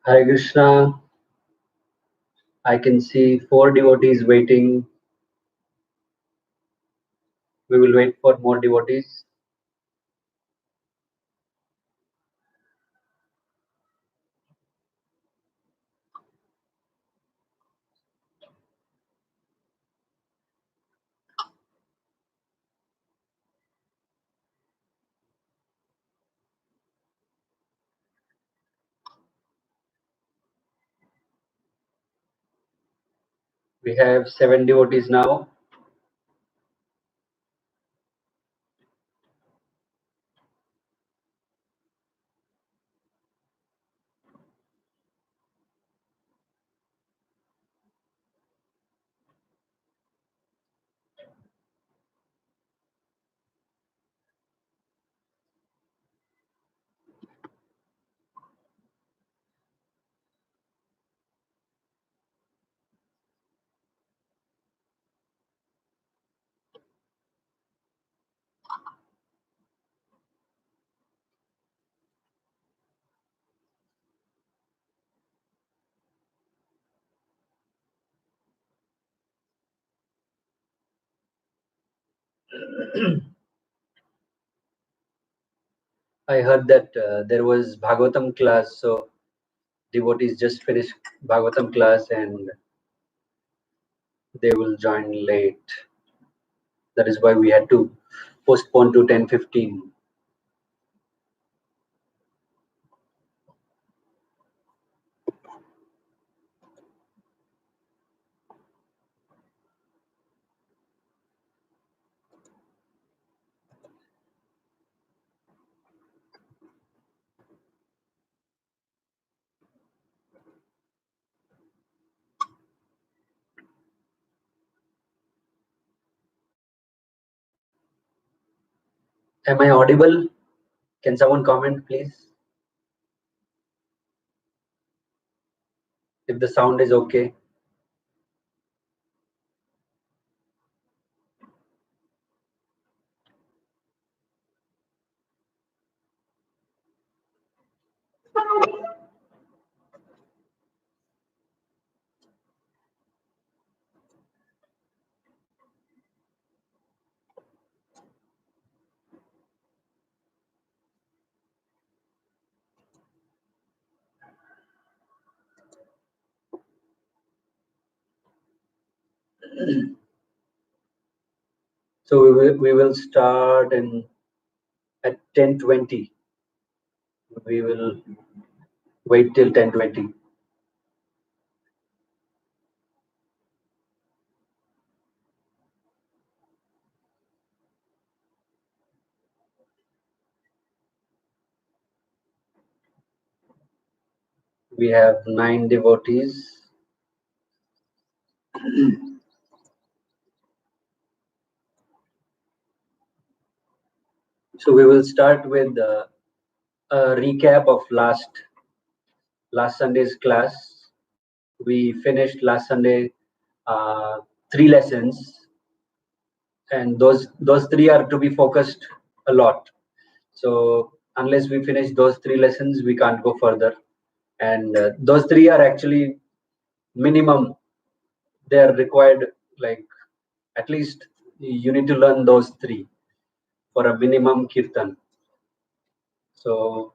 Hare Krishna. I can see 4 devotees waiting. We will wait for more devotees. We have 7 devotees now. I heard that there was Bhagavatam class, so devotees just finished Bhagavatam class and they will join late. That is why we had to postpone to 10:15. Am I audible? Can someone comment, please? If the sound is okay. So we will start at 10:20. We will wait till 10:20. We have 9 devotees. So we will start with a recap of last Sunday's class. We finished last Sunday 3 lessons, and those 3 are to be focused a lot. So unless we finish those 3 lessons, we can't go further. And those 3 are actually minimum. They are required, like at least you need to learn those 3 for a minimum kirtan. So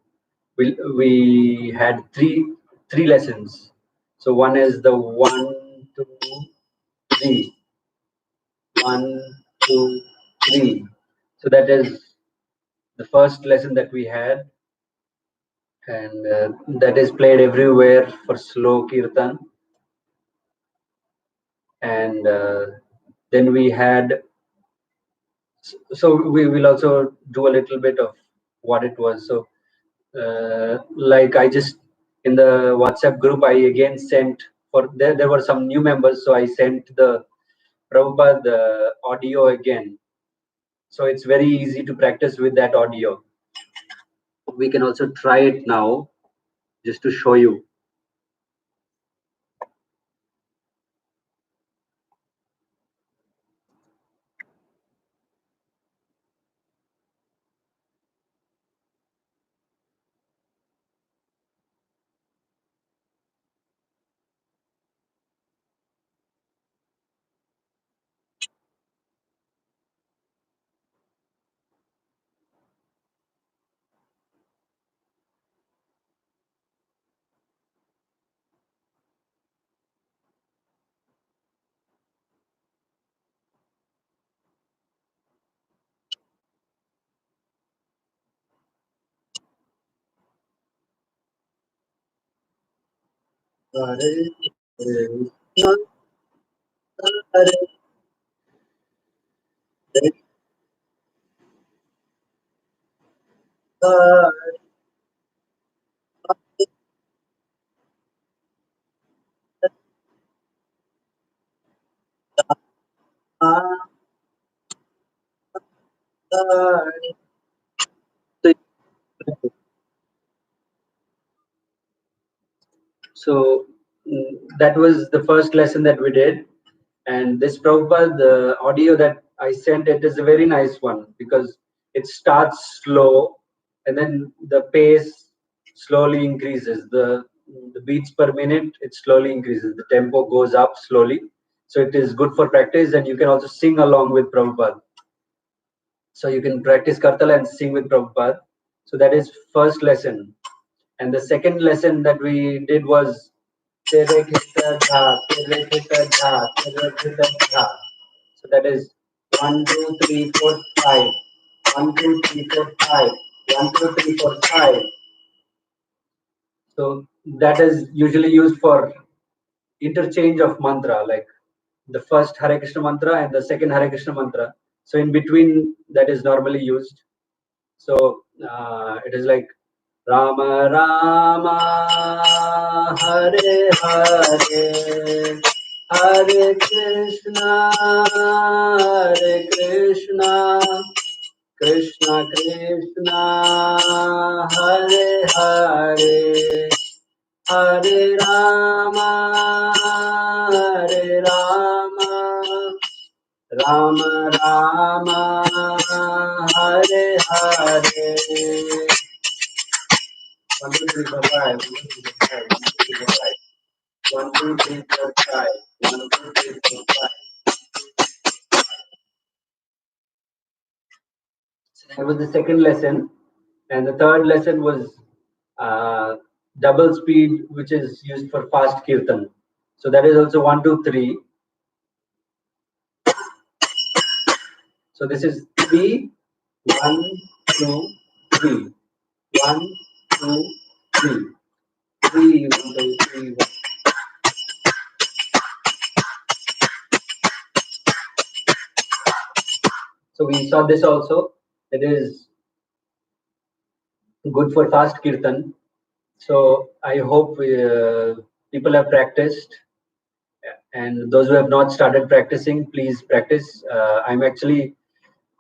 we had three lessons. So one is the 1, 2, 3, 1, 2, 3. So that is the first lesson that we had, and that is played everywhere for slow kirtan. And then we had, so we will also do a little bit of what it was. So like I just in the WhatsApp group, I again sent for there were some new members, so I sent the Prabhupada audio again. So it's very easy to practice with that audio. We can also try it now just to show you. Hare Krishna, Hare Krishna, Hare. So that was the first lesson that we did. And this Prabhupada, the audio that I sent, it is a very nice one because it starts slow and then the pace slowly increases. The beats per minute, it slowly increases. The tempo goes up slowly. So it is good for practice, and you can also sing along with Prabhupada. So you can practice Kartal and sing with Prabhupada. So that is first lesson. And the second lesson that we did was Tere Khita Dha, Tere Khita Dha, Tere Khita Dha. So that is 1, 2, 3, 4, 5. 1, 2, 3, 4, 5. 1, 2, 3, 4, 5. So that is usually used for interchange of mantra, like the first Hare Krishna mantra and the second Hare Krishna mantra. So in between, that is normally used. So it is like Rama Rama Hare Hare Hare Krishna Krishna Krishna Hare Hare Hare Rama Rama Rama Hare Hare. 1, 2, 3, 4, 5. 1, 2, 3, 4, 5. 1, 2, 3, 4, 5. So that was the second lesson, and the third lesson was uh, double speed, which is used for fast kirtan. So that is also 1, 2, 3. So this is 3, 1, 2, 3. 1, 2, 3. 3, 1, 2, 3, 1. So we saw this also. It is good for fast kirtan. So I hope people have practiced, and those who have not started practicing, please practice. I'm actually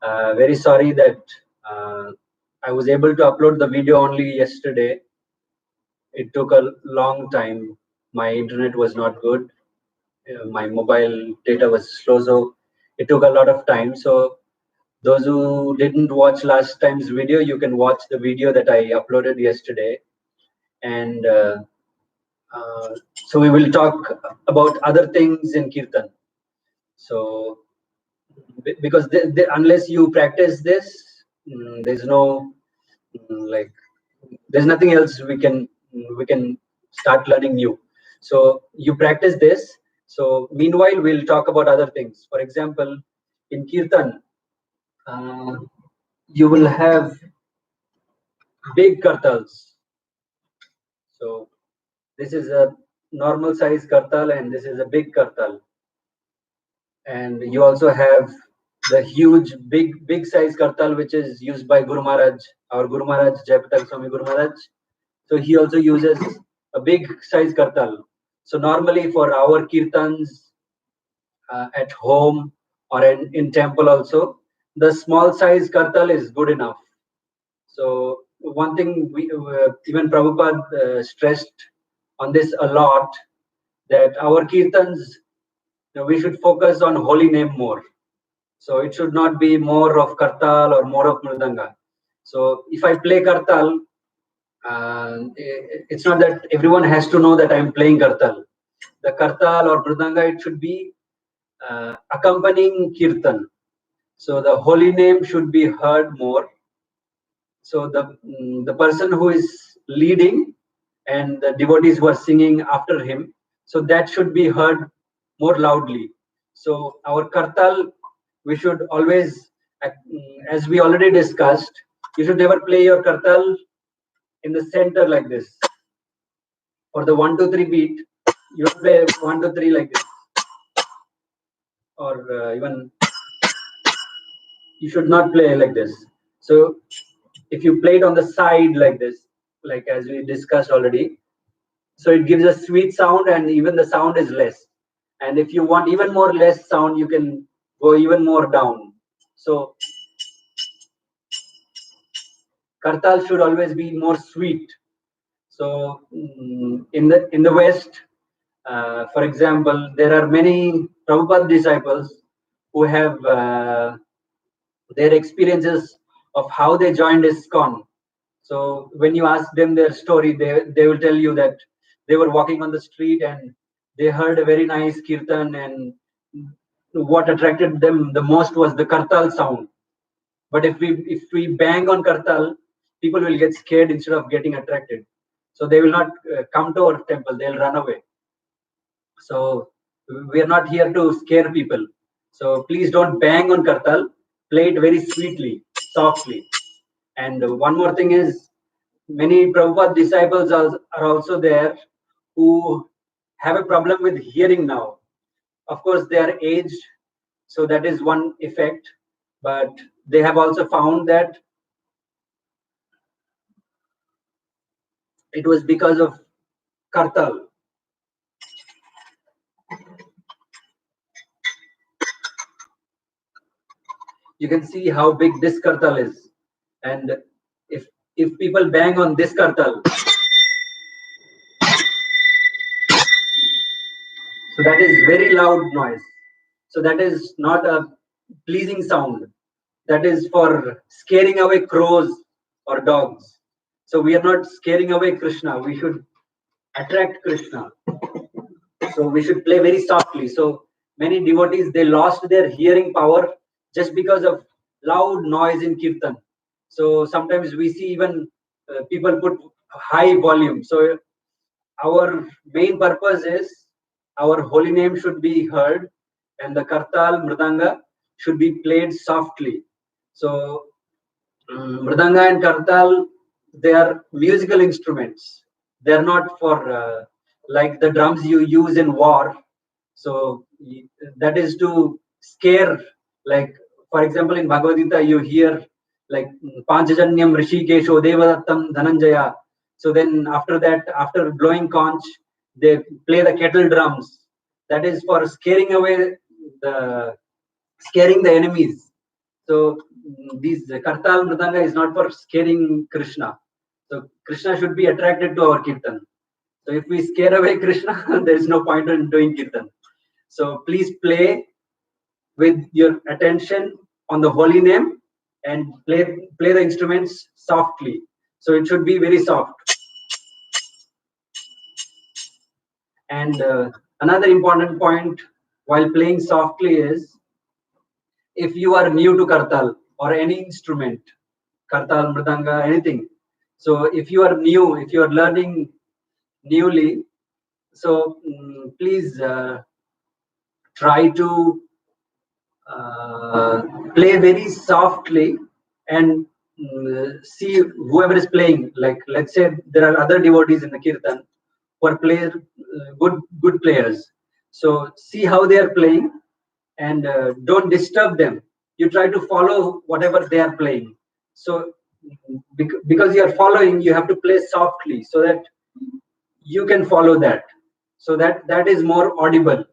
very sorry that I was able to upload the video only yesterday. It took a long time. My internet was not good. My mobile data was slow, so it took a lot of time. So those who didn't watch last time's video, you can watch the video that I uploaded yesterday. And so we will talk about other things in Kirtan. So because unless you practice this, there's no like there's nothing else we can start learning new. So you practice this. So meanwhile, we'll talk about other things. For example, in Kirtan, uh, you will have big kartals. So this is a normal size kartal, and this is a big kartal. And you also have the huge big size kartal, which is used by Guru Maharaj, our Guru Maharaj, Jayapatak Swami Guru Maharaj. So he also uses a big size kartal. So normally for our kirtans at home or in temple also, the small size kartal is good enough. So one thing we even Prabhupada stressed on this a lot, that our kirtans, we should focus on holy name more. So it should not be more of kartal or more of mridanga. So if I play kartal, it's not that everyone has to know that I'm playing kartal. The kartal or mridanga, it should be accompanying kirtan. So the holy name should be heard more. So the person who is leading and the devotees who are singing after him, so that should be heard more loudly. So our kartal, we should always, as we already discussed, you should never play your kartal in the center like this. For the 1, 2, 3 beat, You play 1, 2, 3 like this, or even you should not play like this. So if you play it on the side like this, like as we discussed already, so it gives a sweet sound and even the sound is less. And if you want even more less sound, you can go even more down. So Kartal should always be more sweet. So in the West, for example, there are many Prabhupada disciples who have their experiences of how they joined ISKCON. So when you ask them their story, they will tell you that they were walking on the street and they heard a very nice kirtan, and what attracted them the most was the kartal sound. But if we bang on kartal, people will get scared instead of getting attracted. So they will not come to our temple; they'll run away. So we are not here to scare people. So please don't bang on kartal. Play it very sweetly, softly. And one more thing is, many Prabhupada disciples are also there who have a problem with hearing now. Of course, they are aged, so that is one effect. But they have also found that it was because of Kartal. You can see how big this Kartal is, and if if people bang on this Kartal, so that is very loud noise. So that is not a pleasing sound. That is for scaring away crows or dogs. So we are not scaring away Krishna. We should attract Krishna. So we should play very softly. So many devotees, they lost their hearing power just because of loud noise in kirtan. So sometimes we see even people put high volume. So our main purpose is our holy name should be heard, and the kartal mridanga should be played softly. So mridanga and kartal, they are musical instruments. They are not for like the drums you use in war. So that is to scare. Like for example, in Bhagavad Gita, you hear like Panchajanyam Rishikesho Devadattam Dhananjaya. So then after that, after blowing conch, they play the kettle drums. That is for the scaring the enemies. So these Kartal Mridanga is not for scaring Krishna. So Krishna should be attracted to our kirtan. So if we scare away Krishna, there is no point in doing kirtan. So please play with your attention on the holy name and play the instruments softly. So it should be very soft. And another important point while playing softly is, if you are new to Kartal or any instrument, Kartal, Mridanga, anything. So if you are new, if you are learning newly, so please try to play very softly and see whoever is playing. Like let's say there are other devotees in the kirtan who are good players. So see how they are playing and don't disturb them. You try to follow whatever they are playing. So because you are following, you have to play softly so that you can follow that. So that is more audible.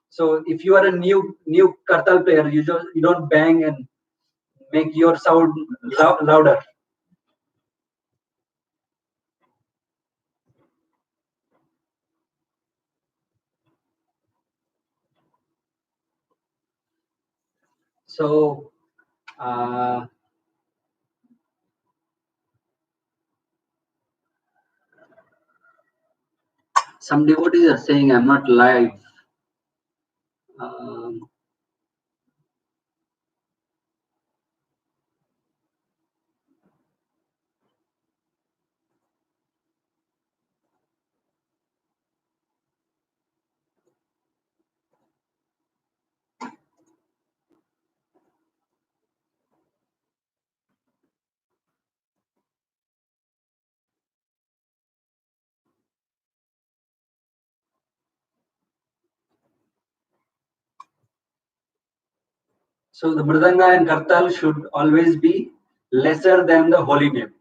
So if you are a new kartal player, you don't bang and make your sound louder. So uh, some devotees are saying I'm not live. Um, So the Mridanga and Kartal should always be lesser than the holy name.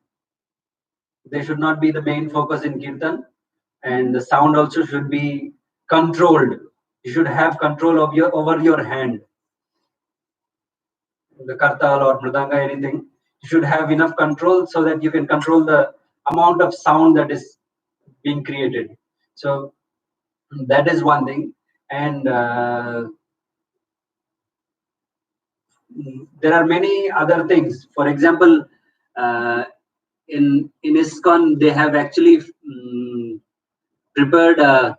They should not be the main focus in Kirtan, and the sound also should be controlled. You should have control of your over your hand. The Kartal or Mridanga, anything, you should have enough control so that you can control the amount of sound that is being created. So that is one thing, and there are many other things. For example, uh, in ISKCON they have actually prepared a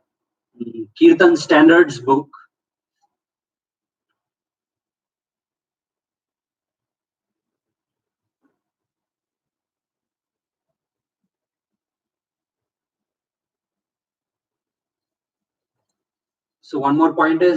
Kirtan standards book. So one more point is